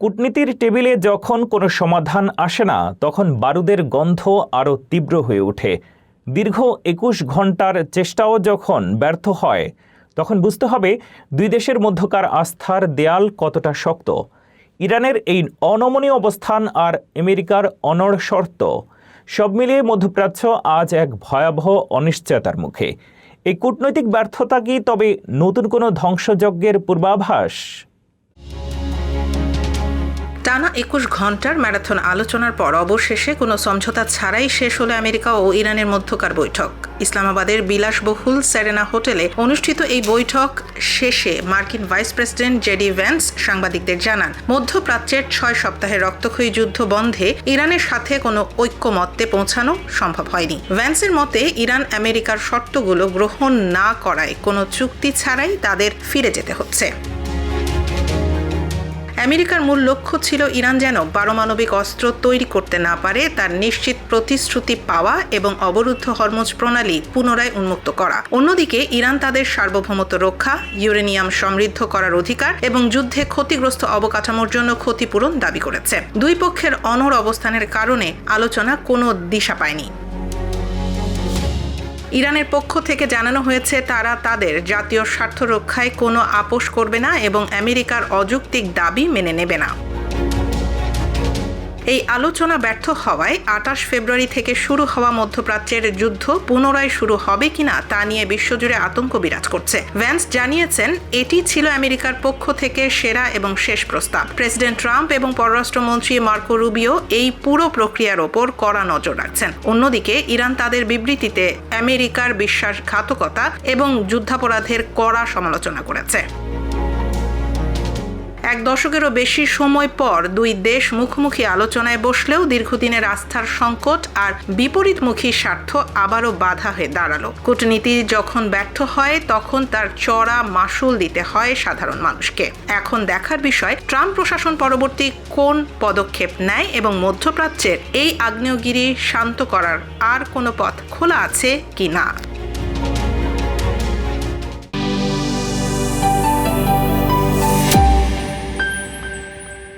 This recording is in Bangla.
কূটনীতির টেবিলে যখন কোনো সমাধান আসে না, তখন বারুদের গন্ধ আরও তীব্র হয়ে ওঠে। দীর্ঘ ২১ ঘন্টার চেষ্টাও যখন ব্যর্থ হয়, তখন বুঝতে হবে দুই দেশের মধ্যকার আস্থার দেয়াল কতটা শক্ত। ইরানের এই অনমনীয় অবস্থান আর আমেরিকার অনড় শর্ত, সব মিলিয়ে মধ্যপ্রাচ্য আজ এক ভয়াবহ অনিশ্চয়তার মুখে। এই কূটনৈতিক ব্যর্থতা কি তবে নতুন কোনো ধ্বংসযজ্ঞের পূর্বাভাস? টানা ২১ ঘন্টার ম্যারাথন আলোচনার পর অবশেষে কোনো সমঝোতা ছাড়াই শেষ হলো আমেরিকা ও ইরানের মধ্যকার বৈঠক। ইসলামাবাদের বিলাসবহুল সেরেনা হোটেলে অনুষ্ঠিত এই বৈঠক শেষে মার্কিন ভাইস প্রেসিডেন্ট জেডি ভ্যান্স সাংবাদিকদের জানান, মধ্যপ্রাচ্যের ৬ সপ্তাহের রক্তক্ষয়ী যুদ্ধ বন্ধে ইরানের সাথে কোনো ঐক্যমত্যে পৌঁছানো সম্ভব হয়নি। ভ্যান্সের মতে, ইরান আমেরিকার শর্তগুলো গ্রহণ না করায় কোনো চুক্তি ছাড়াই তাদের ফিরে যেতে হচ্ছে। আমেরিকার মূল লক্ষ্য ছিল ইরান যেন পারমাণবিক অস্ত্র তৈরি করতে না পারে তার নিশ্চিত প্রতিশ্রুতি পাওয়া এবং অবরুদ্ধ হরমুজ প্রণালী পুনরায় উন্মুক্ত করা। অন্যদিকে ইরান তাদের সার্বভৌমত্ব রক্ষা, ইউরেনিয়াম সমৃদ্ধ করার অধিকার এবং যুদ্ধে ক্ষতিগ্রস্ত অবকাঠামোর জন্য ক্ষতিপূরণ দাবি করেছে। দুই পক্ষের অনড় অবস্থানের কারণে আলোচনা কোনো দিশা পায়নি। ইরানের পক্ষ থেকে জানানো হয়েছে তারা তাদের জাতীয় স্বার্থ রক্ষায় কোনো আপোষ করবে না এবং আমেরিকার অযৌক্তিক দাবি মেনে নেবে না। এই আলোচনা ব্যর্থ হওয়ায় ২৮ ফেব্রুয়ারি থেকে শুরু হওয়া মধ্যপ্রাচ্যের যুদ্ধ পুনরায় শুরু হবে কিনা তা নিয়ে বিশ্বজুড়ে আতঙ্ক বিরাজ করছে। ভ্যান্স জানিয়েছেন, এটি ছিল আমেরিকার পক্ষ থেকে সেরা এবং শেষ প্রস্তাব। প্রেসিডেন্ট ট্রাম্প এবং পররাষ্ট্রমন্ত্রী মার্কো রুবিও এই পুরো প্রক্রিয়ার ওপর কড়া নজর রাখছেন। অন্যদিকে ইরান তাদের বিবৃতিতে আমেরিকার বিশ্বাসঘাতকতা এবং যুদ্ধাপরাধের কড়া সমালোচনা করেছে। এক দশকেরও বেশি সময় পর দুই দেশ মুখোমুখি আলোচনায় বসলেও দীর্ঘদিনের আস্থার সংকট আর বিপরীতমুখী স্বার্থ আবারও বাধা হয়ে দাঁড়ালো। কূটনীতি যখন ব্যর্থ হয়, তখন তার চড়া মাশুল দিতে হয় সাধারণ মানুষকে। এখন দেখার বিষয়, ট্রাম্প প্রশাসন পরবর্তী কোন পদক্ষেপ নেয় এবং মধ্যপ্রাচ্যের এই আগ্নেয়গিরি শান্ত করার আর কোনো পথ খোলা আছে কি না।